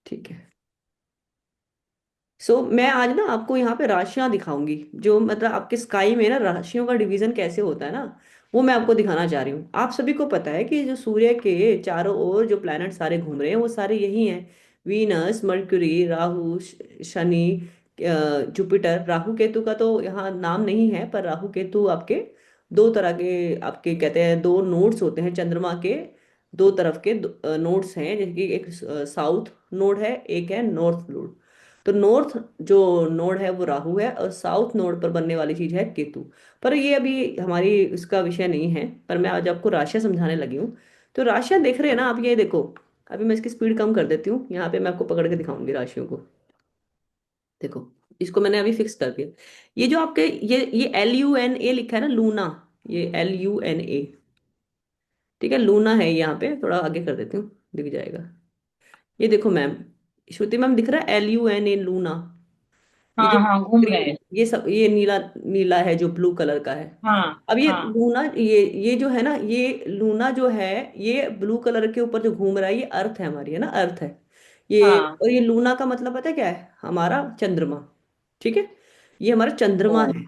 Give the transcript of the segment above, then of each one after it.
ठीक है। मैं आज ना आपको यहाँ पे राशियां दिखाऊंगी, जो मतलब आपके स्काई में ना राशियों का डिवीजन कैसे होता है ना, वो मैं आपको दिखाना चाह रही हूँ। आप सभी को पता है कि जो सूर्य के चारों ओर जो प्लैनेट सारे घूम रहे हैं वो सारे यही हैं। Venus, mercury, Rahu, Shani, Jupiter. Rahu Ketu का तो यहाँ नाम नहीं है, पर राहु केतु आपके दो तरह के, आपके कहते हैं दो नोड्स होते हैं चंद्रमा के। दो तरफ के नोड्स हैं, जैसे कि एक साउथ नोड है, एक है नॉर्थ नोड। तो नॉर्थ जो नोड है वो राहु है, और साउथ नोड पर बनने वाली चीज है केतु। पर ये अभी हमारी इसका विषय नहीं है, पर मैं आज आपको राशियां समझाने लगी हूँ। तो राशियां देख रहे हैं ना आप, ये देखो। अभी मैं इसकी स्पीड कम कर देती हूँ, यहाँ पे मैं आपको पकड़ के दिखाऊंगी राशियों को। देखो, इसको मैंने अभी फिक्स कर दिया। ये जो आपके ये LUNA लिखा है ना, लूना। ये LUNA, ठीक है, लूना है। यहाँ पे थोड़ा आगे कर देती हूँ, दिख जाएगा। ये देखो मैम, श्रुति मैम, दिख रहा है LUNA, लूना। ये जो हाँ हाँ, घूम रहे ग्रीन, हैं। ये सब, ये नीला नीला है जो ब्लू कलर का है। हाँ अब ये हाँ लूना, ये जो है ना, ये लूना जो है, ये ब्लू कलर के ऊपर जो घूम रहा है, ये अर्थ है हमारी, है ना, अर्थ है ये। हाँ। और ये लूना का मतलब पता है क्या है? हमारा चंद्रमा। ठीक है, ये हमारा ओ। चंद्रमा है।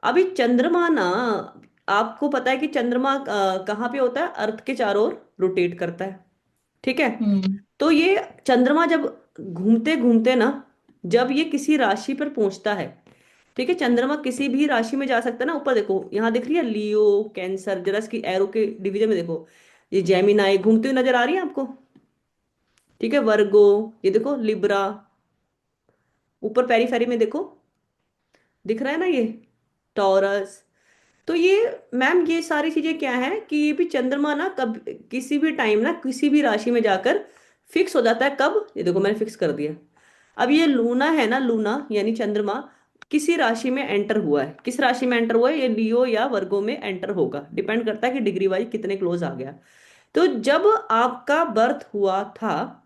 अभी चंद्रमा ना, आपको पता है कि चंद्रमा कहाँ पे होता है? अर्थ के चारों ओर रोटेट करता है। ठीक है। हम्म। तो ये चंद्रमा जब घूमते घूमते ना, जब ये किसी राशि पर पहुंचता है, ठीक है, चंद्रमा किसी भी राशि में जा सकता है ना। ऊपर देखो, यहाँ दिख रही है लियो, कैंसर, जरा इसकी एरो के डिवीजन में देखो। ये जेमिनाई घूमती हुई नजर आ रही है आपको। ठीक है, वर्गो, ये देखो लिब्रा, ऊपर पेरीफेरी में देखो, दिख रहा है ना ये, टॉरस। तो ये मैम, ये सारी चीजें क्या है कि ये भी चंद्रमा ना कब किसी भी टाइम ना किसी भी राशि में जाकर फिक्स हो जाता है। कब? ये देखो मैंने फिक्स कर दिया। अब ये लूना है ना, लूना यानी चंद्रमा किसी राशि में एंटर हुआ है। किस राशि में एंटर हुआ है? ये लियो या वर्गो में एंटर होगा, डिपेंड करता है कि डिग्री वाइज कितने क्लोज आ गया। तो जब आपका बर्थ हुआ था,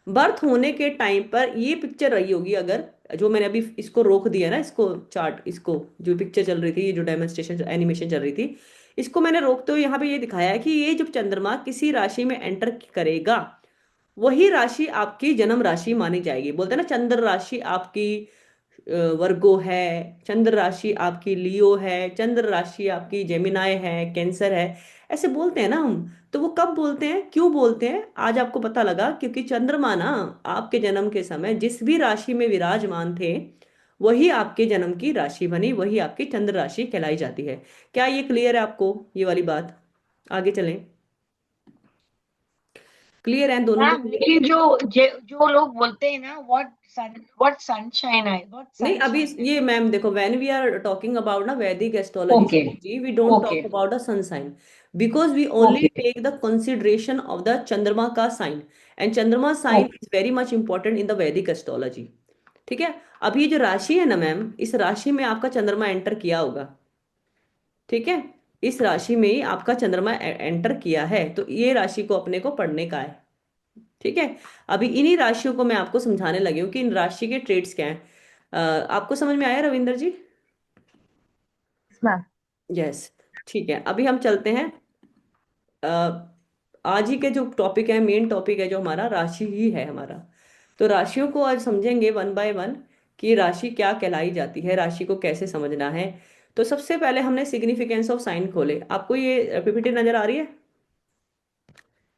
बर्थ होने के टाइम पर ये पिक्चर रही होगी, अगर जो मैंने अभी इसको रोक दिया ना, इसको चार्ट, इसको जो पिक्चर चल रही थी, ये जो डेमोन्स्ट्रेशन एनिमेशन चल रही थी, इसको मैंने रोकते हुए यहाँ पे ये दिखाया है कि ये जब चंद्रमा किसी राशि में एंटर करेगा, वही राशि आपकी जन्म राशि मानी जाएगी। बोलते हैं ना, चंद्र राशि आपकी वर्गो है, चंद्र राशि आपकी लियो है, चंद्र राशि आपकी जेमिनाय है, कैंसर है, ऐसे बोलते हैं ना हम। तो वो कब बोलते हैं, क्यों बोलते हैं, आज आपको पता लगा। क्योंकि चंद्रमा ना आपके जन्म के समय जिस भी राशि में विराजमान थे, वही आपके जन्म की राशि बनी, वही आपकी चंद्र राशि कहलाई जाती है। क्या ये क्लियर है आपको, ये वाली बात? आगे चलें। क्लियर है दोनों को? मैम, लेकिन जो लोग बोलते हैं ना, व्हाट सनशाइन है, व्हाट नहीं, अभी सनशाइन है। ये मैम देखो, when we are talking about ना वैदिक एस्ट्रोलॉजी ओके जी, we don't okay talk about the sun sign, because we only okay take the consideration of the Chandrama का sign. And Chandrama sign okay. Is very much important in the Vedic astrology. ठीक है। अब ये जो राशि है ना मैम, इस राशि में आपका चंद्रमा एंटर किया होगा। ठीक है, इस राशि में ही आपका चंद्रमा एंटर किया है, तो ये राशि को अपने को पढ़ने का है। ठीक है। अभी इन्हीं राशियों को मैं आपको समझाने लगी हूँ कि इन राशि के ट्रेड्स क्या हैं। आपको समझ में आया रविंदर जी? मैम। यस। ठीक है, अभी हम चलते हैं। अ, आज ही के जो टॉपिक है, मेन टॉपिक है जो हमारा, राशि ही है हमारा। तो राशियों को आज समझेंगे वन बाय वन, कि राशि क्या कहलाई जाती है, राशि को कैसे समझना है। तो सबसे पहले हमने सिग्निफिकेंस ऑफ साइन खोले। आपको ये पीपीटी नजर आ रही है?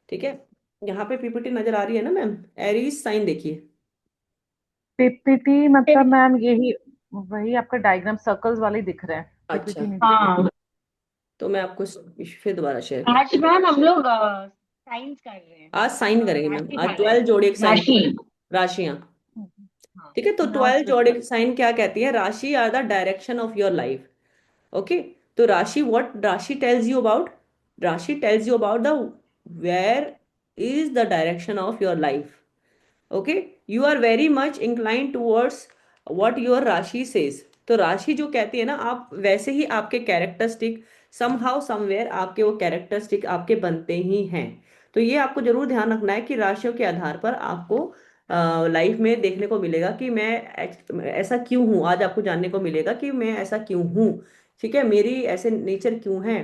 ठीक है, यहाँ पे पीपीटी नजर आ रही है ना मैम? एरीज साइन देखिए। पीपीटी मतलब मैम यही, वही आपका डायग्राम सर्कल्स वाले दिख रहे हैं, अच्छा, पीपीटी नहीं दिख रही। हाँ, तो मैं आपको फिर दोबारा शेयर कर। आज मैम हम लोग साइंस कर रहे हैं, आज मतलब साइन करेंगे मैम, राशि आज पढ़ रहे 12 हैं। जोड़े साइन राशि। करेंगे, राशियां। हाँ। ठीक है, तो नाउ 12 स्विच। जोड़े साइन क्या कहती है? Rashi are the direction of your life. Okay. तो राशि, what rashi tells you about? Rashi tells you about the where is the direction of your life. Okay. You are very much incline towards what your rashi says. तो राशि जो कहती है ना, आप वैसे ही आपके कैरेक्टरिस्टिक, समहाउ समवेयर आपके वो कैरेक्टरिस्टिक आपके बनते ही हैं। तो ये आपको जरूर ध्यान रखना है कि राशियों के आधार पर आपको लाइफ में देखने को मिलेगा कि मैं ऐसा क्यों हूँ। आज आपको जानने को मिलेगा कि मैं ऐसा क्यों हूँ। ठीक है, मेरी ऐसे नेचर क्यों है।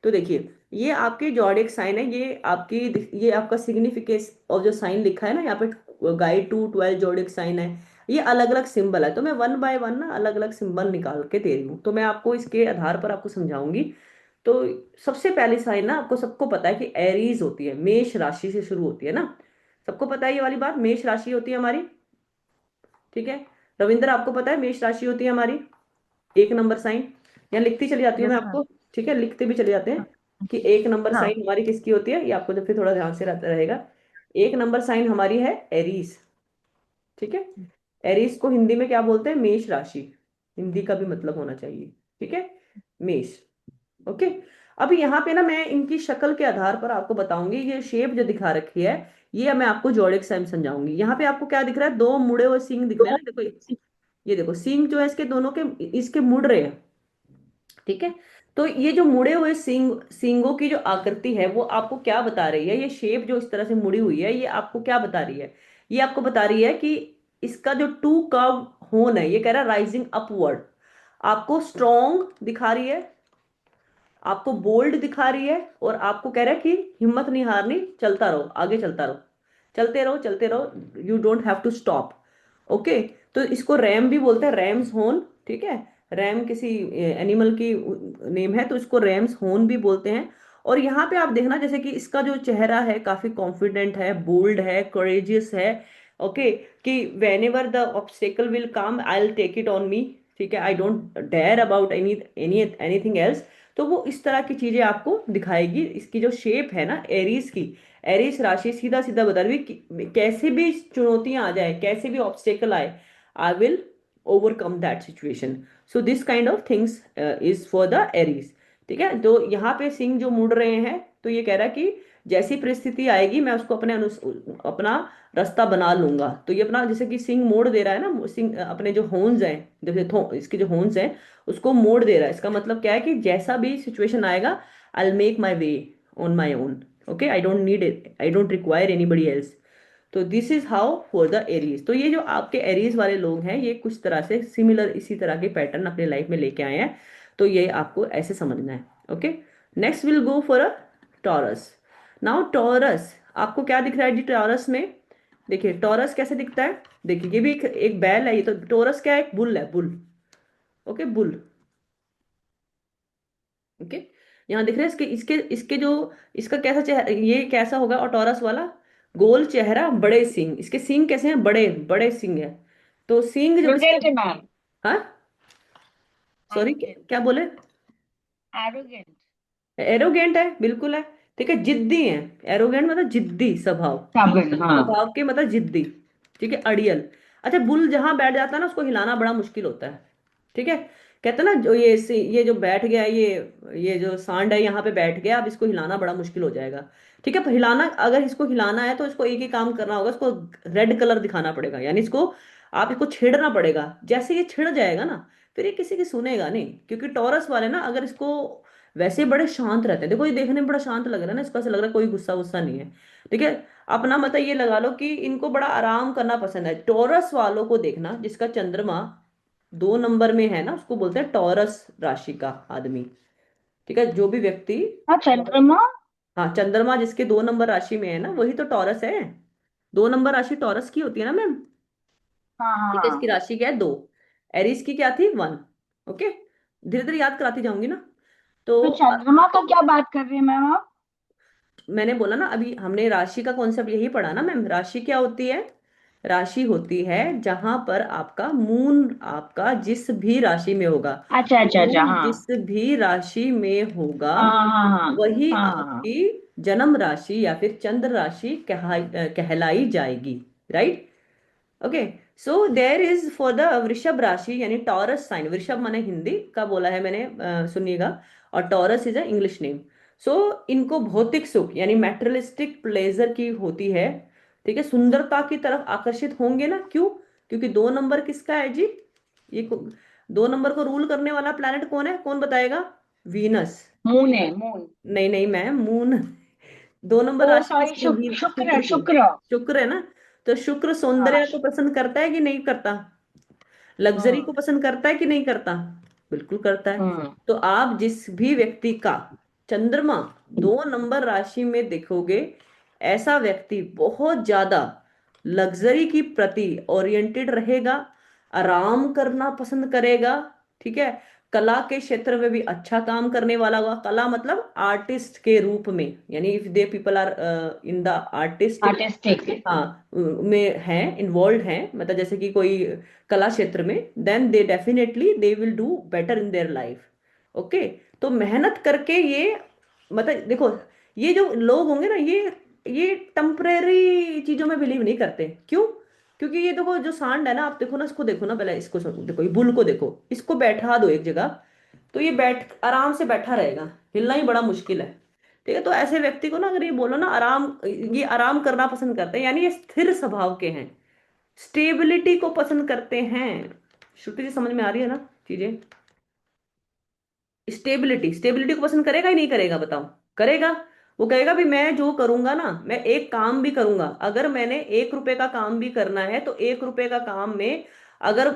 तो देखिए, ये आपके जॉडिक साइन है, ये आपकी, ये आपका सिग्निफिकेंस ऑफ जो साइन लिखा है ना यहाँ पे, गाइड टू 12 जोडिक साइन है, ये अलग अलग सिंबल है। तो मैं वन बाय वन ना अलग अलग सिंबल निकाल के दे रही हूँ, तो मैं आपको इसके आधार पर आपको समझाऊंगी। तो सबसे पहली साइन ना आपको सबको पता है कि एरीज होती है, मेष राशि से शुरू होती है ना, सबको पता है ये वाली बात, मेष राशि होती है हमारी। ठीक है, रविंद्र आपको पता है मेष राशि होती है हमारी, एक नंबर साइन। यहाँ लिखती चली जाती हूँ मैं यस मैम। आपको, ठीक है, लिखते भी चले जाते हैं कि एक नंबर हाँ। साइन हमारी किसकी होती है, ये आपको जब फिर थोड़ा ध्यान से रहता रहेगा। एक नंबर साइन हमारी है एरीज। ठीक है, एरीज को हिंदी में क्या बोलते हैं, मेष राशि, हिंदी का भी मतलब होना चाहिए। ठीक है, मेष। ओके, अभी यहाँ पे ना मैं इनकी शक्ल के आधार पर आपको बताऊंगी, ये शेप जो दिखा रखी है, ये मैं आपको जोडिक साइन समझाऊंगी। यहाँ पे आपको क्या दिख रहा है, दो मुड़े हुए सींग दिख रहे हैं ना, देखो ये देखो सींग जो है इसके दोनों के, इसके मुड़ रहे हैं। ठीक है, तो ये जो मुड़े हुए सींगों की जो आकृति है वो आपको क्या बता रही है, ये शेप जो इस तरह से मुड़ी हुई है ये आपको क्या बता रही है, ये आपको बता रही है कि इसका जो टू कर्व होन है, ये कह रहा है राइजिंग अपवर्ड, आपको स्ट्रॉन्ग दिखा रही है, आपको बोल्ड दिखा रही है, और आपको कह रहा है कि हिम्मत नहीं हारनी, चलता रहो, आगे चलता रहो, चलते रहो चलते रहो, you don't have to stop. Okay, तो इसको रैम भी बोलते हैं, रैम्स होर्न। ठीक है, रैम किसी एनिमल की नेम है, तो इसको रैम्स होर्न भी बोलते हैं। और यहाँ पे आप देखना जैसे कि इसका जो चेहरा है काफी कॉन्फिडेंट है, बोल्ड है, courageous है। ओके, कि whenever the obstacle will come I will take it on me. ठीक है, I don't dare about any any anything else. तो वो इस तरह की चीजें आपको दिखाएगी। इसकी जो शेप है ना एरीज की, एरीज राशि सीधा सीधा बता रही है कि कैसे भी चुनौतियां आ जाए, कैसे भी ऑब्स्टेकल आए, I will overcome that situation. So this kind of things is for the Aries. ठीक है, तो यहाँ पे सिंह जो मुड़ रहे हैं, तो ये कह रहा है कि जैसी परिस्थिति आएगी मैं उसको अपना रास्ता बना लूंगा। तो ये अपना जैसे कि सिंह मोड़ दे रहा है ना, सिंह अपने जो होन्स हैं, जैसे इसके जो होन्स हैं उसको मोड़ दे रहा है। इसका मतलब क्या है कि जैसा भी सिचुएशन आएगा, I will make my way on my own. Okay, I don't need it, I don't require anybody else. तो this is how for the Aries. तो ये जो आपके एरीज वाले लोग हैं, ये कुछ तरह से सिमिलर इसी तरह के पैटर्न अपने लाइफ में लेके आए हैं। तो ये आपको ऐसे समझना है। Okay, next will go for a Taurus. Now taurus आपको क्या दिख रहा है जी टॉरस में, देखिए टॉरस कैसे दिखता है, देखिए ये भी एक बैल है, ये तो टॉरस क्या है, एक बुल है, बुल। Okay, bull. ओके, यहाँ दिख रहा है इसके इसके इसके जो, इसका कैसा चेहरा, ये कैसा होगा ऑटोरस वाला, गोल चेहरा, बड़े सींग, इसके सींग कैसे हैं, बड़े बड़े सींग है। तो सींग जब इसके, एरोगेंट है मैम। हाँ सॉरी एरोगेंट। क्या बोले, एरोगेंट। एरोगेंट है, बिल्कुल है। ठीक है, जिद्दी है, एरोगेंट मतलब जिद्दी स्वभाव, साबुन हाँ। स्वभाव के मतलब जिद्दी। ठीक है, अड़ियल। अच्छा, बुल जहां बैठ जाता है ना उसको हिलाना बड़ा मुश्किल होता है। ठीक है, कहते हैं ना जो ये जो बैठ गया, ये जो सांड है यहाँ पे बैठ गया, अब इसको हिलाना बड़ा मुश्किल हो जाएगा। ठीक है, पर हिलाना, अगर इसको हिलाना है तो इसको एक ही काम करना होगा, इसको रेड कलर दिखाना पड़ेगा, यानी इसको आप इसको छेड़ना पड़ेगा। जैसे ये छिड़ जाएगा ना, फिर ये किसी की सुनेगा नहीं, क्योंकि टॉरस वाले ना अगर इसको, वैसे बड़े शांत रहते हैं, देखो ये देखने में बड़ा शांत लग रहा है ना, इसको ऐसा लग रहा है कोई गुस्सा गुस्सा नहीं है। ठीक है, अपना मतलब ये लगा लो कि इनको बड़ा आराम करना पसंद है। टॉरस वालों को देखना जिसका चंद्रमा 2 नंबर में है ना, उसको बोलते हैं टॉरस राशि का आदमी। ठीक है, जो भी व्यक्ति, हाँ चंद्रमा। हाँ चंद्रमा जिसके 2 नंबर राशि में है ना, वही तो टॉरस है। 2 नंबर राशि टॉरस की होती है ना मैम। हाँ हाँ ठीक है, इसकी हाँ। राशि क्या है, 2। एरीज की क्या थी, 1। ओके, धीरे धीरे याद कराती जाऊंगी ना। तो तो चंद्रमा का क्या बात कर रही है मैम आप? मैंने बोला ना, अभी हमने राशि का कॉन्सेप्ट यही पढ़ा ना मैम, राशि क्या होती है, राशि होती है जहां पर आपका मून आपका जिस भी राशि में होगा, अच्छा अच्छा अच्छा मून हाँ। जिस भी राशि में होगा, हाँ हाँ हाँ वही हाँ हाँ हाँ। आपकी जन्म राशि या फिर चंद्र राशि कहलाई जाएगी। Right. Okay, so there is for the Vrishabh rashi यानी टॉरस साइन, वृषभ माने हिंदी का बोला है मैंने, सुनिएगा, और Taurus is a English name. So इनको भौतिक सुख यानी मैटेरियलिस्टिक प्लेजर की होती है। ठीक है, सुंदरता की तरफ आकर्षित होंगे ना, क्यों, क्योंकि 2 नंबर किसका है जी, ये 2 नंबर को रूल करने वाला प्लैनेट कौन है, कौन बताएगा, वीनस। मून है मून। नहीं नहीं मैम, मून। 2 नंबर ओ राशि सॉरी, किसकी, शुक्र शुक्र की, शुक्र। शुक्र है ना। तो शुक्र हाँ। सौंदर्य को पसंद करता है कि नहीं करता, लग्जरी हम्म को पसंद करता है कि नहीं करता, बिल्कुल करता है। हम्म। तो आप जिस भी व्यक्ति का चंद्रमा 2 नंबर राशि में देखोगे, ऐसा व्यक्ति बहुत ज्यादा लग्जरी की प्रति ओरिएंटेड रहेगा, आराम करना पसंद करेगा, ठीक है। कला के क्षेत्र में भी अच्छा काम करने वाला होगा, कला मतलब आर्टिस्ट के रूप में, यानी if they people are in the artist, artistic. हाँ में है, इन्वॉल्व है, मतलब जैसे कि कोई कला क्षेत्र में, then they definitely they will do better in their life. Okay. तो मेहनत करके ये, मतलब देखो, ये जो लोग होंगे ना, ये टेम्परेरी चीजों में बिलीव नहीं करते। क्यों? क्योंकि ये देखो, जो सांड है ना, आप देखो ना, इसको देखो ना, पहले इसको देखो, ये बुल को देखो, इसको बैठा दो एक जगह, तो ये बैठ आराम से बैठा रहेगा, हिलना ही बड़ा मुश्किल है। ठीक है। तो ऐसे व्यक्ति को ना, अगर ये बोलो ना आराम, ये आराम करना पसंद करते हैं, यानी ये स्थिर स्वभाव के हैं, स्टेबिलिटी को पसंद करते हैं। श्रुति जी समझ में आ रही है ना चीजें? स्टेबिलिटी, स्टेबिलिटी को पसंद करेगा ही नहीं करेगा, बताओ? करेगा। वो कहेगा भी मैं जो करूंगा ना, मैं एक काम भी करूंगा, अगर मैंने 1 रुपए का काम भी करना है, तो 1 रुपए का काम में अगर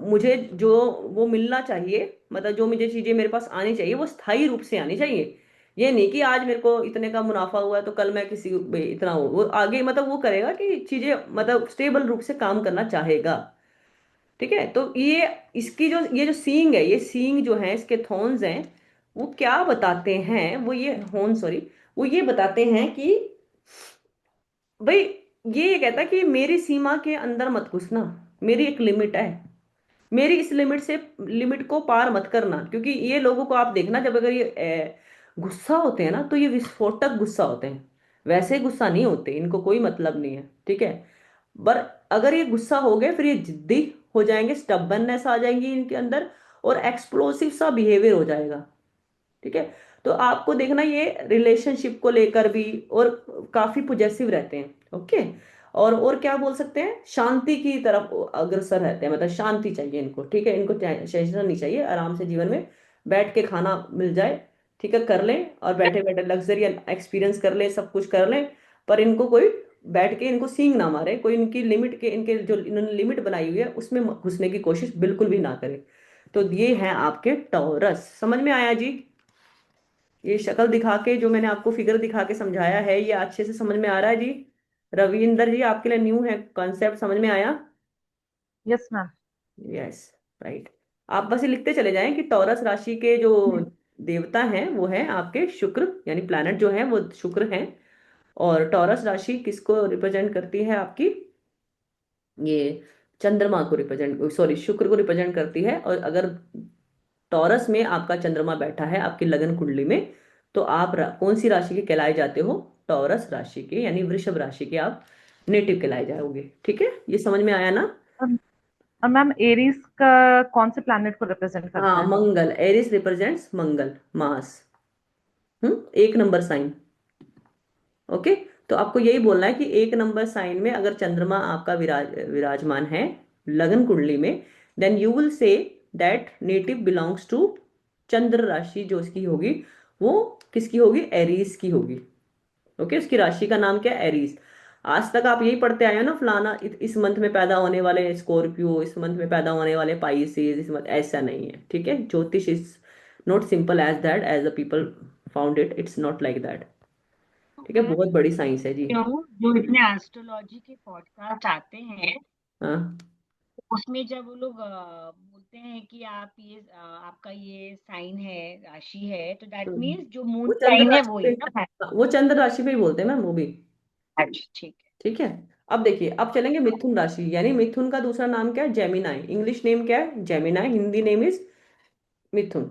मुझे जो वो मिलना चाहिए, मतलब जो मुझे चीजें मेरे पास आनी चाहिए, वो स्थायी रूप से आनी चाहिए। ये नहीं कि आज मेरे को इतने का मुनाफा हुआ है तो कल मैं किसी इतना हो, वो आगे मतलब वो करेगा कि चीजें मतलब स्टेबल रूप से काम करना चाहेगा। ठीक है। तो ये जो सींग है, ये सींग जो है, इसके थॉर्न्स हैं, वो क्या बताते हैं, वो ये हॉर्न सॉरी, वो ये बताते हैं कि भाई, ये कहता है कि मेरी सीमा के अंदर मत घुसना, मेरी एक लिमिट है, मेरी इस लिमिट को पार मत करना। क्योंकि ये लोगों को आप देखना, जब अगर ये गुस्सा होते हैं ना, तो ये विस्फोटक गुस्सा होते हैं, वैसे गुस्सा नहीं होते, इनको कोई मतलब नहीं है, ठीक है। पर अगर ये गुस्सा हो गए, फिर ये जिद्दी हो जाएंगे, स्टबननेस आ जाएंगी इनके अंदर, और एक्सप्लोसिव सा बिहेवियर हो जाएगा। ठीक है। तो आपको देखना, ये रिलेशनशिप को लेकर भी और काफी पोजेसिव रहते हैं। ओके। और क्या बोल सकते हैं, शांति की तरफ अग्रसर रहते हैं, मतलब शांति चाहिए इनको, ठीक है। इनको टेंशन नहीं चाहिए, आराम से जीवन में बैठ के खाना मिल जाए, ठीक है, कर लें, और बैठे बैठे लग्जरी एक्सपीरियंस कर लें, सब कुछ कर लें। पर इनको कोई बैठ के इनको सींग ना मारे, कोई इनकी लिमिट के, इनके जो इन्होंने लिमिट बनाई हुई है उसमें घुसने की कोशिश बिल्कुल भी ना करे। तो ये हैं आपके टॉरस। समझ में आया जी? ये शक्ल दिखा के, जो मैंने आपको फिगर दिखा के समझाया है, ये अच्छे से समझ में आ रहा है जी? रविंदर जी, आपके लिए न्यू है कॉन्सेप्ट, समझ में आया? Yes ma'am. यस। राइट। आप बस ये लिखते चले जाएं कि टॉरस राशि के जो देवता हैं वो हैं आपके शुक्र, यानी प्लैनेट जो है वो शुक्र हैं। और टॉरस राशि किसको रिप्रेजेंट करती है आपकी? ये चंद्रमा को रिप्रेजेंट, सॉरी, शुक्र को रिप्रेजेंट करती है। और अगर टॉरस में आपका चंद्रमा बैठा है आपकी लगन कुंडली में, तो आप कौन सी राशि के कहलाए जाते हो? टॉरस राशि के, यानी वृषभ राशि के आप नेटिव कहलाए जाओगे। ठीक है, ये समझ में आया ना? और मैम एरीज का कौन से प्लैनेट को रिप्रेजेंट करता हाँ, है? मंगल, एरिस रिप्रेजेंट्स मंगल, मास। 1 नंबर साइन। ओके। तो आपको यही बोलना है कि 1 नंबर साइन में अगर चंद्रमा आपका विराजमान है लगन कुंडली में, then you will say that native belongs to chandra rashi, जो उसकी होगी वो किसकी होगी? एरीज की होगी। ओके। उसकी राशि का नाम क्या है? एरीज। आज तक आप यही पढ़ते आए हो ना, फलाना इस मंथ में पैदा होने वाले स्कॉर्पियो, इस मंथ में पैदा होने वाले पाइसेस, इस मंथ, ऐसा नहीं है, ठीक है। Jyotish is not simple as that, as the people found it, it's not like that. तो ठीक है, मैं बहुत बड़ी साइंस है जी। क्यों, जो इतने एस्ट्रोलॉजी के पॉडकास्ट आते हैं, हाँ। उसमें जब वो लोग बोलते हैं कि आप ये आपका ये साइन है, राशि है, तो दैट हम्म। मीन्स जो मून वो चंद्र साइन है राशि वो पे, ही ना है। हाँ, वो चंद्र राशि पे ही बोलते हैं मैम, वो भी। अच्छा, ठीक है। ठीक है। अब देखिए, अब चलेंगे मिथुन राशि, यानी मिथुन का दूसरा नाम क्या है? जेमिनाई। इंग्लिश नेम क्या है? Gemini. Hindi name is Mithun.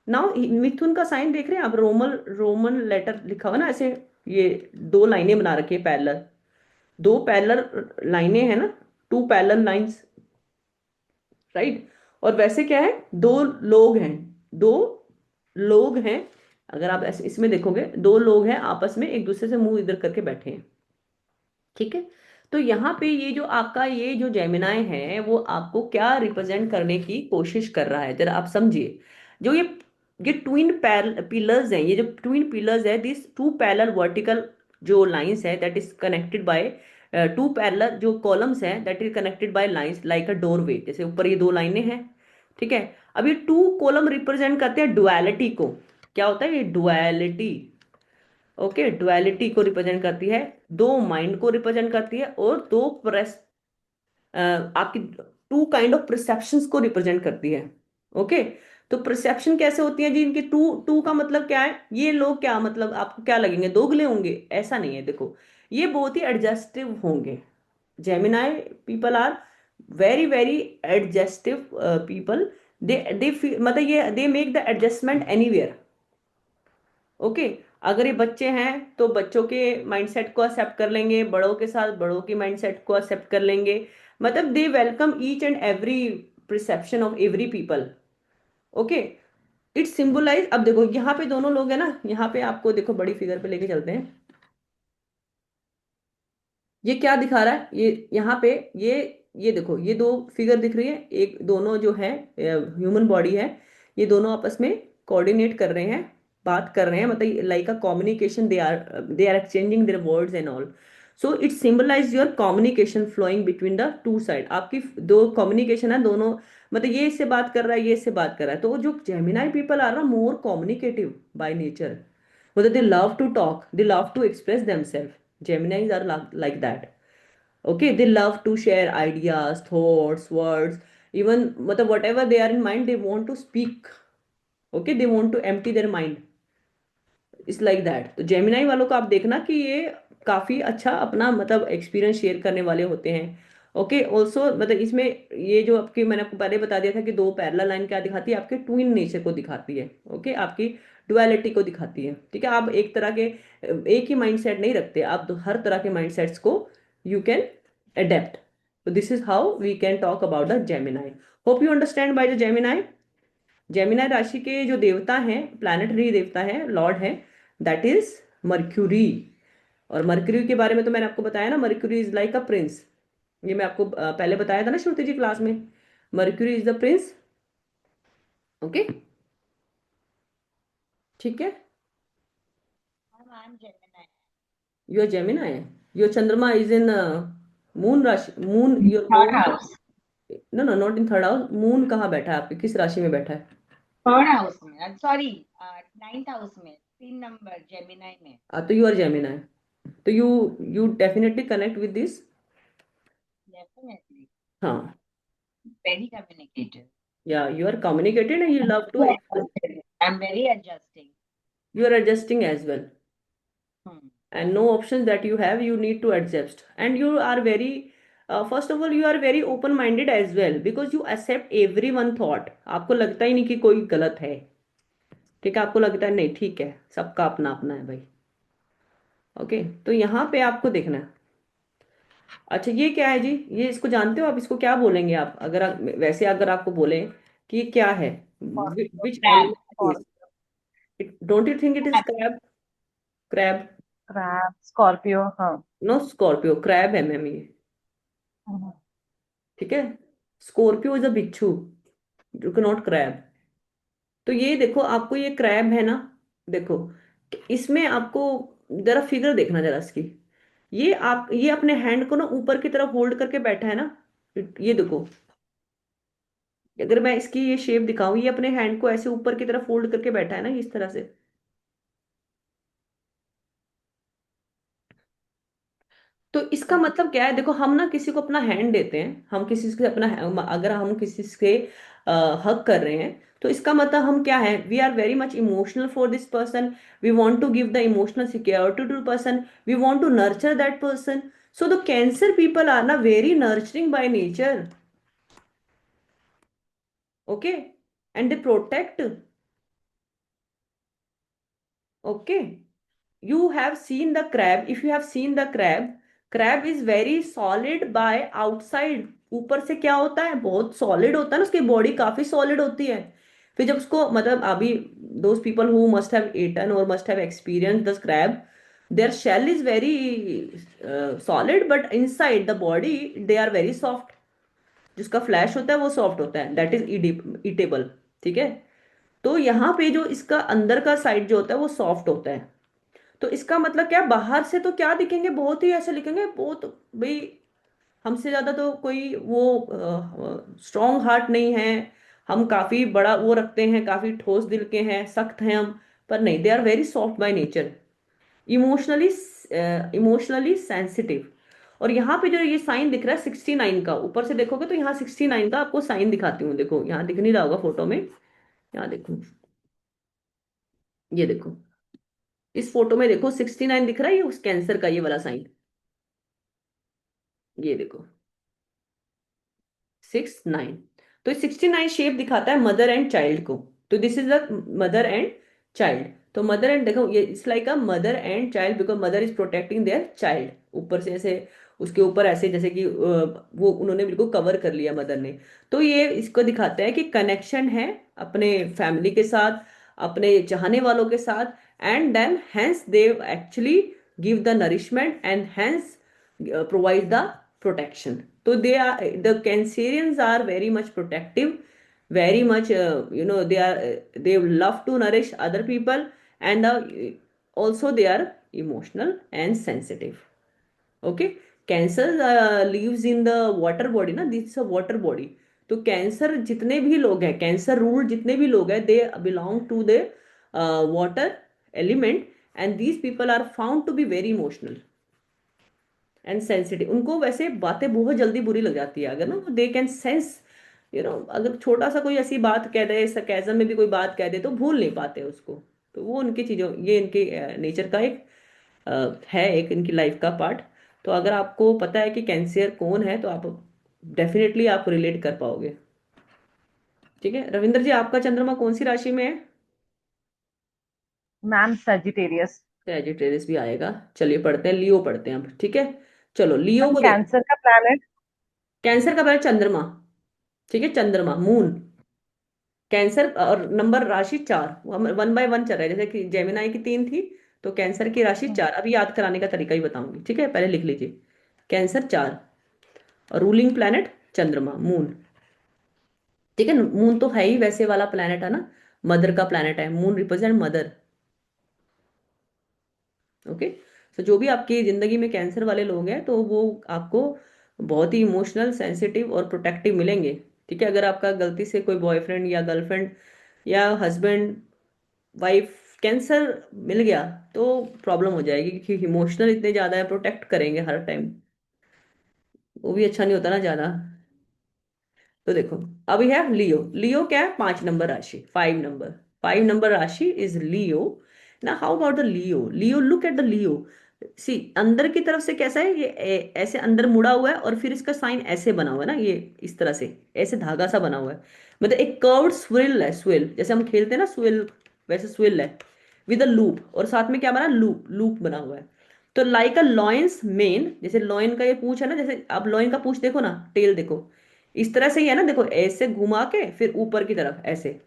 Now Mithun का साइन देख रहे हैं आप, रोमन रोमन लेटर लिखा हुआ ना ऐसे, ये 2 लाइनें बना रखी है पैरेलल, 2 पैरेलल लाइनें हैं ना, 2 पैरेलल लाइंस, राइट। और वैसे क्या है, 2 लोग हैं, 2 लोग हैं। अगर आप ऐसे इसमें देखोगे, 2 लोग हैं आपस में, एक दूसरे से मुंह इधर करके बैठे हैं, ठीक है। तो यहाँ पे ये जो आपका ये जो जेमिनाई है, वो आपको क्या रिप्रेजेंट करने की कोशिश कर रहा है, जरा आप समझिए। जो ये ट्विन पिलर्स हैं, ये जो ट्विन पिलर्स है, दिस 2 पैरेलल वर्टिकल जो लाइंस है, that is connected by 2 parallel जो कॉलम्स है, that is connected by lines like a doorway, जैसे ऊपर ये 2 लाइनें हैं, ठीक है। अब ये 2 कॉलम रिप्रेजेंट करते हैं डुअलिटी को। क्या होता है ये? डुअलिटी। ओके, डुअलिटी को रिप्रेजेंट करती है, दो माइंड को रिप्रेजेंट करती है, और दो आपकी टू काइंड ऑफ परसेप्शंस को रिप्रेजेंट करती है। ओके, तो परसेप्शन कैसे होती है जी इनकी? टू टू का मतलब क्या है? ये लोग क्या मतलब आपको क्या लगेंगे, दोगले होंगे? ऐसा नहीं है, देखो ये बहुत ही एडजस्टिव होंगे। Gemini people are very very adjustive people. They मतलब ये they make the adjustment anywhere. Okay, अगर ये बच्चे हैं तो बच्चों के माइंडसेट को एक्सेप्ट कर लेंगे, बड़ों के साथ बड़ों के माइंडसेट को एक्सेप्ट कर लेंगे। मतलब they welcome each and every perception of every people. Okay, it symbolise, अब देखो यहाँ पे दोनों लोग हैं ना, यहाँ पे आपको देखो बड़ी फिगर पे लेके चलते हैं। ये क्या दिखा रहा है? ये यहाँ पे ये देखो, ये दो फिगर दिख रही है, एक दोनों जो है ह्यूमन बॉडी है, ये दोनों आपस में कोऑर्डिनेट कर रहे हैं, बात कर रहे हैं, मतलब like a communication, they are exchanging their words and all. So it symbolize your communication flowing between the two side. आपकी दो कम्युनिकेशन है दोनों, मतलब ये इससे बात कर रहा है, ये इससे बात कर रहा है। तो जो जेमिनाई पीपल आर ना मोर कम्युनिकेटिव बाय नेचर, मतलब they love to talk, they love to express themself. Geminis are like that. Okay, they love to share ideas, thoughts, words, even मतलब whatever they are in mind, they want to speak. Okay, they want to empty their mind. It's like that. तो Gemini वालों को आप देखना कि ये काफी अच्छा अपना मतलब एक्सपीरियंस शेयर करने वाले होते हैं। ओके, ऑल्सो मतलब इसमें ये जो आपकी मैंने आपको पहले बता दिया था कि दो पैरेलल लाइन क्या दिखाती है, आपके ट्विन नेचर को दिखाती है। ओके, आपकी डुअलिटी को दिखाती है। ठीक है, आप एक तरह के एक ही माइंडसेट नहीं रखते, आप हर तरह के माइंडसेट्स को यू कैन अडेप्ट। तो this is how we can talk about the Gemini. Hope you understand by the Gemini. Gemini राशि के जो देवता हैं, प्लैनेटरी देवता है, लॉर्ड है, दैट इज मर्क्यूरी। और मर्क्यूरी के बारे में तो मैंने आपको बताया ना, Mercury is like a prince. ये मैं आपको पहले बताया था ना श्रुति जी क्लास में, Mercury is the prince. Okay, ठीक है। I am Gemini. Your Gemini, your Chandrama is in moon rashi, moon your third moon. House. No no, not in third house. Moon कहाँ बैठा है आपके, किस राशि में बैठा है? थर्ड हाउस में, सॉरी, नाइन्थ हाउस में, 3 नंबर जेमिनाई में। तो यू आर जेमिनाई, तो you definitely connect with this. Definitely. हाँ, वेरी कम्युनिकेटिव। या you are communicated and you love to, I am very adjusting. you are adjusting as well, hmm. and no options that you have, you need to adjust. And you are very first of all you are very open minded as well, because you accept everyone thought। आपको लगता ही नहीं कि कोई गलत है। ठीक है, आपको लगता है नहीं ठीक है, सबका अपना अपना है भाई। ओके, तो यहाँ पे आपको देखना है। अच्छा, ये क्या है जी? ये इसको जानते हो आप? इसको क्या बोलेंगे आप, अगर वैसे अगर आपको बोले कि ये क्या है, which crab. Element is, don't you think it is crab? Crab? Crab, Scorpio, हाँ। नो, स्कॉर्पियो, क्रैब है मैम ये। हम्म। ठीक है, स्कॉर्पियो इज अ बिच्छू, यू कैन नॉट क्रैब। तो ये देखो, आपको ये क्रैब है ना, देखो इसमें आपको जरा फिगर देखना जरा इसकी। ये अपने हैंड को ना ऊपर की तरफ होल्ड करके बैठा है ना, ये देखो, अगर मैं इसकी ये शेप दिखाऊं, ये अपने हैंड को ऐसे ऊपर की तरफ फोल्ड करके बैठा है ना इस तरह से। तो इसका मतलब क्या है? देखो, हम ना किसी को अपना हैंड देते हैं, हम किसी से अपना अगर हम किसी से हक कर रहे हैं, तो इसका मतलब हम क्या है, we are very much emotional for this person, we want to give the emotional security to person, we want to nurture that person. So the Cancer people are ना very nurturing by nature. Okay, and they protect. Okay, you have seen the crab, if you have seen the crab, crab is very solid by outside। ऊपर से क्या होता है, बहुत solid होता है ना, उसकी बॉडी काफी सॉलिड होती है। फिर जब उसको मतलब अभी those people who must have eaten और must have experienced the crab, their shell is very solid but inside the body they are very soft। जिसका फ्लैश होता है वो सॉफ्ट होता है, दैट इज ईटेबल। ठीक है, तो यहाँ पे जो इसका अंदर का साइड जो होता है वो सॉफ्ट होता है। तो इसका मतलब क्या, बाहर से तो क्या दिखेंगे, बहुत ही ऐसे लिखेंगे, बहुत भाई हमसे ज्यादा तो कोई वो स्ट्रॉन्ग हार्ट नहीं है, हम काफी बड़ा वो रखते हैं, काफी ठोस दिल के हैं, सख्त हैं हम, पर नहीं, they are very soft by nature. Emotionally emotionally sensitive. और यहाँ पे जो ये साइन दिख रहा है 69 का, ऊपर से देखोगे तो यहाँ 69 का आपको साइन दिखाती हूँ, देखो यहाँ दिख नहीं रहा होगा फोटो में, यहाँ देखो, ये देखो, इस फोटो में देखो 69 दिख रहा है, ये उस कैंसर का ये वाला साइन, ये देखो 69। तो 69 शेप दिखाता है मदर एंड चाइल्ड को। तो this is the mother and child. तो मदर एंड देखो, ये it's like a mother and child because mother is protecting their child. ऊपर से ऐसे, उसके ऊपर ऐसे जैसे कि वो उन्होंने बिल्कुल कवर कर लिया मदर ने। तो ये इसको दिखाता है कि कनेक्शन है अपने फैमिली के साथ, अपने चाहने वालों के साथ, and then hence they actually give the nourishment and hence provide the protection. So they are, the cancerians are very much protective, very much they are, they love to nourish other people, and also they are emotional and sensitive. Okay, cancer lives in the water body ना, this is a water body। तो cancer जितने भी लोग हैं, cancer rule जितने भी लोग हैं, they belong to the water element, and these people are found to be very emotional and sensitive. उनको वैसे बातें बहुत जल्दी बुरी लग जाती है, अगर ना दे कैन सेंस, अगर छोटा सा कोई ऐसी बात कह दे, सरकैज़म में भी कोई बात कह दे तो भूल नहीं पाते उसको। तो वो उनकी चीज़ों, ये इनके नेचर का एक है, एक इनकी लाइफ का पार्ट। तो अगर आपको पता है कि कैंसर कौन है तो आप डेफिनेटली आप रिलेट कर पाओगे। ठीक है रविंद्र जी, आपका चंद्रमा कौन सी राशि में है? Ma'am Sagittarius. सैजिटेरियस भी आएगा। चलिए पढ़ते हैं, लियो पढ़ते हैं अब, ठीक है। चलो लियो मैम को देखो। कैंसर का प्लैनेट। कैंसर का पहले चंद्रमा, ठीक है, चंद्रमा मून, कैंसर और नंबर राशि 4, वन बाय वन चल रहा है, जैसे कि जेमिनाई की 3 थी, तो कैंसर की राशि 4। अभी याद कराने का तरीका ही बताऊंगी, ठीक है, पहले लिख लीजिए। कैंसर 4 और रूलिंग प्लैनेट चंद्रमा मून। ठीक है, मून तो है ही वैसे वाला प्लैनेट है ना, मदर का प्लैनेट है, मून रिप्रेजेंट मदर। ओके। तो जो भी आपकी जिंदगी में कैंसर वाले लोग हैं तो वो आपको बहुत ही इमोशनल, सेंसिटिव और प्रोटेक्टिव मिलेंगे। ठीक है, अगर आपका गलती से कोई बॉयफ्रेंड या गर्लफ्रेंड या हस्बैंड वाइफ कैंसर मिल गया तो प्रॉब्लम हो जाएगी, क्योंकि इमोशनल इतने ज्यादा है, प्रोटेक्ट करेंगे हर टाइम, वो भी अच्छा नहीं होता ना ज्यादा। तो देखो, अभी है लियो। लियो क्या है? 5 नंबर राशि, 5 नंबर, 5 नंबर राशि इज लियो। ना how about the Leo? Leo, look at the Leo. See, अंदर की तरफ से कैसा है ये, ऐसे अंदर मुड़ा हुआ है, और फिर इसका साइन ऐसे बना हुआ है ना, ये इस तरह से ऐसे धागा सा बना हुआ है, मतलब एक कर्व्ड स्विल है, स्विल जैसे हम खेलते हैं ना स्विल, वैसे स्विल है विद अ लूप, और साथ में क्या बना, लूप, लूप बना हुआ है। तो लाइक अ लॉयंस मेन, जैसे लॉयन का ये पूंछ है ना, जैसे आप लॉयन का पूंछ देखो ना, टेल देखो, इस तरह से ही है ना, देखो ऐसे घुमा के फिर ऊपर की तरफ ऐसे।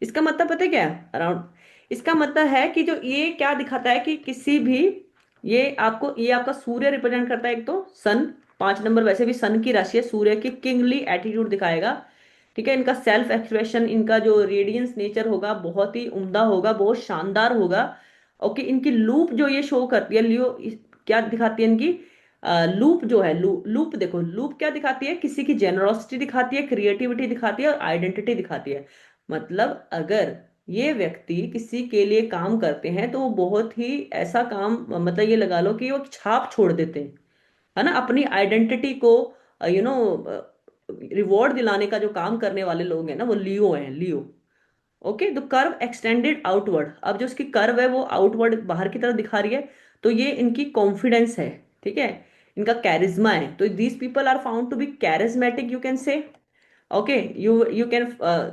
इसका मतलब पता है क्या है? अराउंड, इसका मतलब है कि जो ये क्या दिखाता है कि किसी भी, ये आपको, ये आपका सूर्य रिप्रेजेंट करता है, एक तो सन, 5 नंबर वैसे भी सन की राशि है, सूर्य की किंगली एटीट्यूड दिखाएगा। ठीक है, इनका सेल्फ एक्सप्रेशन, इनका जो रेडियंस नेचर होगा बहुत ही उम्दा होगा, बहुत शानदार होगा। ओके, इनकी लूप जो ये शो करती है, लियो क्या दिखाती है इनकी, लूप जो है, लूप देखो, लूप क्या दिखाती है, किसी की जेनरोसिटी दिखाती है, क्रिएटिविटी दिखाती है और आइडेंटिटी दिखाती है। मतलब अगर ये व्यक्ति किसी के लिए काम करते हैं तो वो बहुत ही ऐसा काम, मतलब ये लगा लो कि वो छाप छोड़ देते हैं, है ना, अपनी आइडेंटिटी को रिवॉर्ड दिलाने का जो काम करने वाले लोग हैं ना, वो लियो हैं, लियो। ओके, तो कर्व एक्सटेंडेड आउटवर्ड, अब जो इसकी कर्व है वो आउटवर्ड बाहर की तरफ दिखा रही है, तो ये इनकी कॉन्फिडेंस है। ठीक है, इनका कैरिज्मा है, तो these people are found to be charismatic, you can say. Okay, you can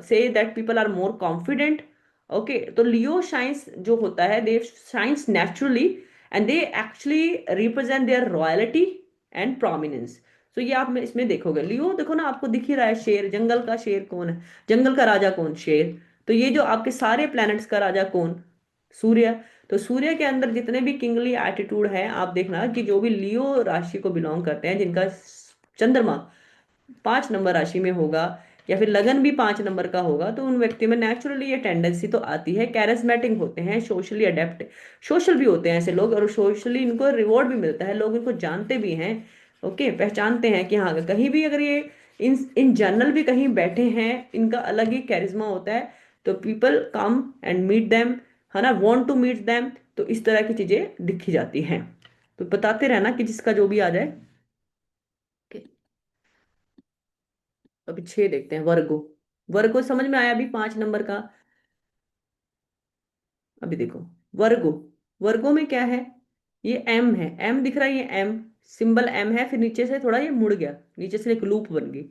say that people are more confident. Okay, तो लियो शाइंस जो होता है, they shines naturally, and they actually represent their royalty and prominence. तो ये आप इसमें देखोगे, लियो देखो ना, आपको दिख ही रहा है शेर, जंगल का शेर कौन है, जंगल का राजा कौन, शेर। तो ये जो आपके सारे प्लैनेट्स का राजा कौन, सूर्य। तो सूर्य के अंदर जितने भी किंगली एटीट्यूड है, आप देखना कि जो भी लियो राशि को बिलोंग करते हैं, जिनका चंद्रमा 5 नंबर राशि में होगा, या फिर लगन भी 5 नंबर का होगा, तो उन व्यक्तियों में नेचुरली ये टेंडेंसी तो आती है, कैरिस्मेटिक होते हैं, सोशली अडेप्ट, सोशल भी होते हैं ऐसे लोग, और सोशली इनको रिवॉर्ड भी मिलता है, लोग इनको जानते भी हैं। ओके, पहचानते हैं कि हाँ, कहीं भी अगर ये इन इन जनरल भी कहीं बैठे हैं, इनका अलग ही कैरिज्मा होता है, तो people come and meet them, है ना, वांट टू मीट देम, तो इस तरह की चीजें दिखी जाती हैं। तो बताते रहना कि जिसका जो भी आ जाए। Okay, अभी 6 देखते हैं, वर्गो। वर्गो समझ में आया अभी 5 नंबर का। अभी देखो, वर्गो। वर्गो में क्या है, ये एम है, एम दिख रहा है, ये एम सिंबल एम है, फिर नीचे से थोड़ा ये मुड़ गया, नीचे से एक लूप बन गई।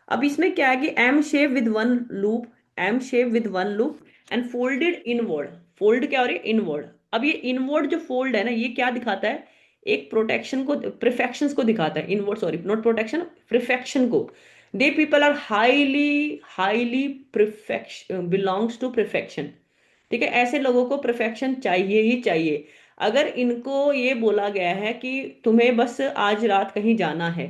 अब इसमें क्या है कि M shape with one loop, M shape with one loop and folded inward. Fold क्या हो रही है, इनवर्ड। अब ये इनवर्ड जो फोल्ड है ना, ये क्या दिखाता है, एक प्रोटेक्शन को, प्रिफेक्शंस को दिखाता है। Inward, sorry not protection, perfection को। They people are highly highly perfection, belongs to perfection. ठीक है, ऐसे लोगों को परफेक्शन चाहिए ही चाहिए। अगर इनको ये बोला गया है कि तुम्हें बस आज रात कहीं जाना है,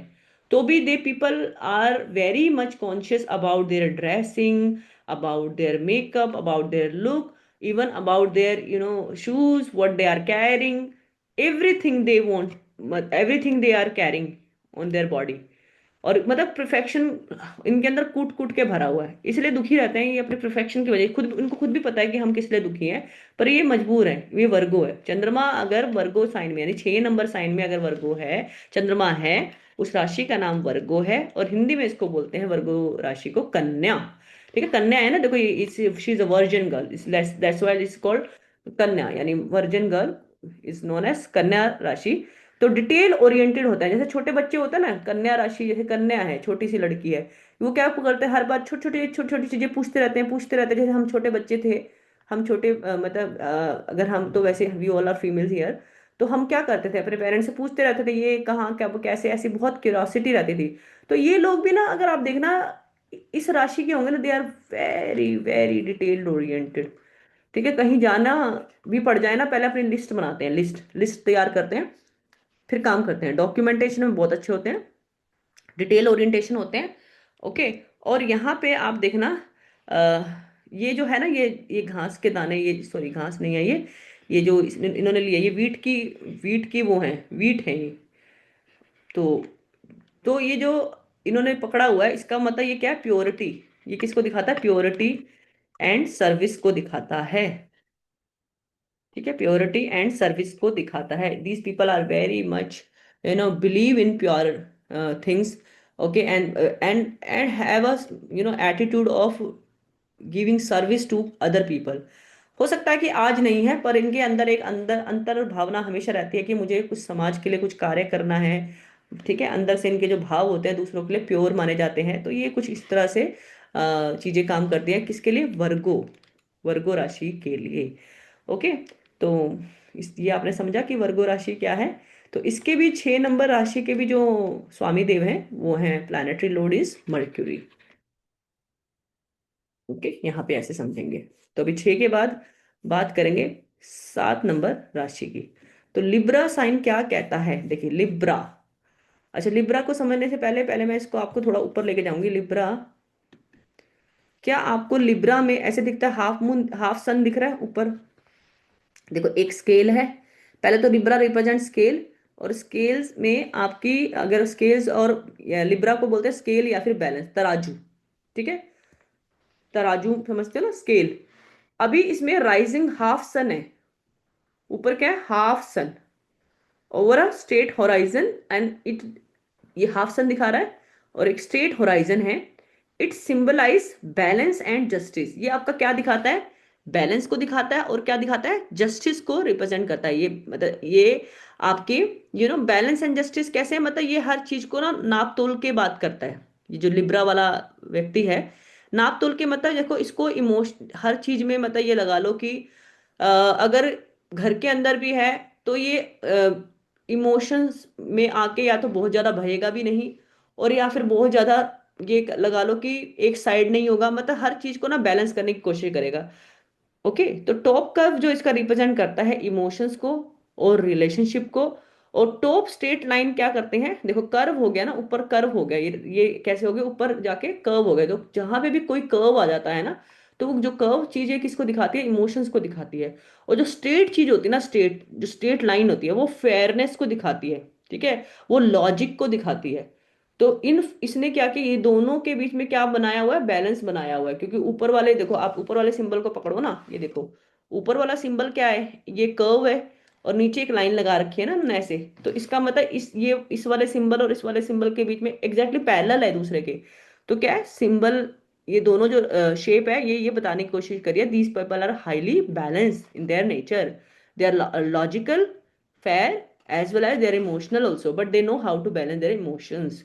तो भी they people are very much conscious about their dressing, about their makeup, about their look, even about their shoes, what they are carrying, everything they want, everything they are carrying on their body. और मतलब perfection इनके अंदर कूट कूट के भरा हुआ है, इसलिए दुखी रहते हैं ये अपने परफेक्शन की वजह। खुद इनको खुद भी पता है कि हम किस लिए दुखी हैं, पर ये मजबूर है। ये वर्गो है, चंद्रमा अगर वर्गो साइन में, यानी 6 नंबर साइन में अगर वर्गो है, चंद्रमा है, उस राशि का नाम वर्गो है। और हिंदी में इसको बोलते हैं, वर्गो राशि को, कन्या। ठीक है, कन्या है ना, देखो ये she is a virgin girl, that's why it's called Kanya, यानी virgin girl is known as Kanya rashi. तो डिटेल ओरिएंटेड होता है, जैसे छोटे बच्चे होते हैं ना, कन्या राशि जैसे कन्या है, छोटी सी लड़की है, वो क्या करते हैं, हर बार छोटी छोटी चीजें पूछते रहते हैं, पूछते रहते हैं। जैसे हम छोटे बच्चे थे, हम छोटे मतलब अगर हम तो वैसे we all are females here, तो हम क्या करते थे, अपने पेरेंट्स से पूछते रहते थे ये कहाँ क्या कैसे, ऐसी बहुत क्यूरियोसिटी रहती थी। तो ये लोग भी ना, अगर आप देखना इस राशि के होंगे ना, they are very very detailed oriented. ठीक है, कहीं जाना भी पड़ जाए ना, पहले अपनी लिस्ट बनाते हैं, लिस्ट लिस्ट तैयार करते हैं, फिर काम करते हैं। डॉक्यूमेंटेशन में बहुत अच्छे होते हैं, डिटेल ओरिएंटेशन होते हैं। ओके। और यहाँ पे आप देखना, अ, ये जो है ना, ये घास के दाने, ये सॉरी घास नहीं है, ये जो इन्होंने लिया, ये वीट की वो है, वीट है ये। तो ये जो इन्होंने पकड़ा हुआ है, इसका मतलब ये क्या है, प्योरिटी। ये किसको दिखाता है, प्योरिटी एंड सर्विस को दिखाता है। ठीक है, प्योरिटी एंड सर्विस को दिखाता है। These people are very much believe in pure things. Okay, and have a attitude of giving service to other people. हो सकता है कि आज नहीं है, पर इनके अंदर एक अंदर अंतर भावना हमेशा रहती है कि मुझे कुछ समाज के लिए कुछ कार्य करना है। ठीक है, अंदर से इनके जो भाव होते हैं दूसरों के लिए प्योर माने जाते हैं। तो ये कुछ इस तरह से चीजें काम करती हैं, किसके लिए, वर्गो, वर्गो राशि के लिए। ओके। तो ये आपने समझा कि वर्गो राशि क्या है। तो इसके भी 6 नंबर राशि के भी जो स्वामी देव हैं, वो हैं planetary Lord is mercury. Okay, यहाँ पे ऐसे समझेंगे। तो अभी 6 के बाद बात करेंगे 7 नंबर राशि की। तो लिब्रा साइन क्या कहता है, देखिए लिब्रा। अच्छा, लिब्रा को समझने से पहले पहले मैं इसको आपको थोड़ा ऊपर लेके जाऊंगी। लिब्रा, क्या आपको लिब्रा में ऐसे दिखता है, हाफ मून हाफ सन दिख रहा है ऊपर, देखो एक स्केल है। पहले तो लिब्रा रिप्रेजेंट स्केल, और स्केल्स में आपकी, अगर स्केल्स और लिब्रा को बोलते हैं स्केल या फिर बैलेंस, तराजू। ठीक है, तराजू समझते हो ना, स्केल। अभी इसमें राइजिंग हाफ सन है, ऊपर क्या है, half sun over a straight horizon, and it, ये हाफ सन दिखा रहा है और एक स्ट्रेट होराइजन है। It symbolize balance and justice. ये आपका क्या दिखाता है, बैलेंस को दिखाता है, और क्या दिखाता है, जस्टिस को रिप्रेजेंट करता है। ये मतलब ये आपके बैलेंस एंड जस्टिस कैसे है, मतलब ये हर चीज को ना नाप तोल के बात करता है। ये जो लिब्रा वाला व्यक्ति है, नाप तोल के, मतलब देखो इसको इमोशन हर चीज में, मतलब ये लगा लो कि अगर घर के अंदर भी है, तो ये इमोशंस में आके या तो बहुत ज्यादा बहेगा भी नहीं, और या फिर बहुत ज्यादा, ये लगा लो कि एक साइड नहीं होगा, मतलब हर चीज को ना बैलेंस करने की कोशिश करेगा। ओके। तो टॉप कर्व जो इसका रिप्रेजेंट करता है इमोशंस को और रिलेशनशिप को। और टॉप स्ट्रेट लाइन क्या करते हैं, देखो कर्व हो गया ना, ऊपर कर्व हो गया, ये कैसे हो गया, ऊपर जाके कर्व हो गया। तो जहां पे भी कोई कर्व आ जाता है ना, तो वो जो कर्व चीज है किसको दिखाती है, इमोशंस को दिखाती है। और जो स्ट्रेट चीज होती है ना, जो स्ट्रेट लाइन होती है, वो फेयरनेस को दिखाती है। ठीक है, वो लॉजिक को दिखाती है। तो इसने क्या किया, ये दोनों के बीच में क्या बनाया हुआ है, बैलेंस बनाया हुआ है। क्योंकि ऊपर वाले देखो, आप ऊपर वाले सिंबल को पकड़ो ना, ये देखो, ऊपर वाला सिंबल क्या है, ये कर्व है और नीचे एक लाइन लगा रखी है ना हमने ऐसे, तो इसका मतलब इस वाले सिंबल और इस वाले सिंबल के बीच में एग्जैक्टली पैरेलल है दूसरे के। तो क्या है सिंबल, ये दोनों जो शेप है ये बताने की कोशिश करिए, these people are highly balanced in their nature, they are logical, fair, as well as they are emotional also, but they know how to balance their emotions.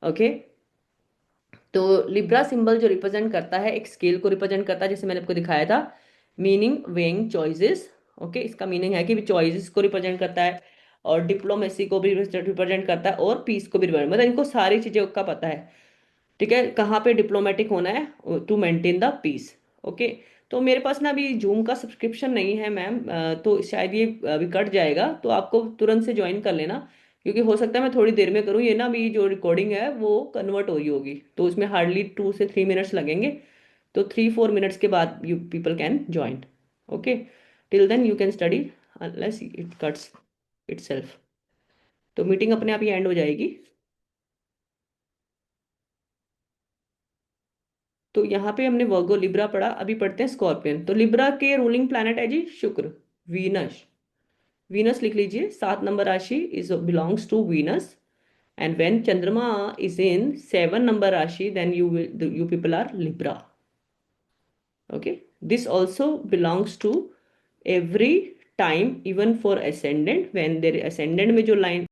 Okay, तो लिब्रा सिंबल जो represent करता है एक scale को represent करता है, जैसे मैंने आपको दिखाया था, मीनिंग वेइंग चॉइसेस। ओके, इसका मीनिंग है कि चॉइसेस को रिप्रेजेंट करता है और डिप्लोमेसी को भी रिप्रेजेंट करता है और पीस को भी रिप्रेजेंट, मतलब इनको सारी चीजों का पता है। ठीक है, कहाँ पे डिप्लोमेटिक होना है to maintain the peace. Okay, तो मेरे पास ना अभी जूम का सब्सक्रिप्शन नहीं है मैम, तो शायद ये अभी कट जाएगा, तो आपको तुरंत से ज्वाइन कर लेना, क्योंकि हो सकता है मैं थोड़ी देर में करूँ, ये ना अभी जो रिकॉर्डिंग है वो कन्वर्ट हो रही होगी, तो उसमें हार्डली 2 से 3 मिनट्स लगेंगे, तो 3-4 मिनट्स के बाद you people can join. Okay, till then you can study unless it cuts itself. तो मीटिंग अपने आप ही एंड हो जाएगी। तो यहाँ पे हमने वर्गो लिब्रा पढ़ा, अभी पढ़ते हैं स्कॉर्पियन। तो लिब्रा के रूलिंग प्लैनेट है जी शुक्र, वीनस। वीनस लिख लीजिए, 7 नंबर राशि is belongs to Venus, and when chandrama is in 7 number rashi then you people are Libra. Okay, this also belongs to every time even for ascendant, when their ascendant में जो line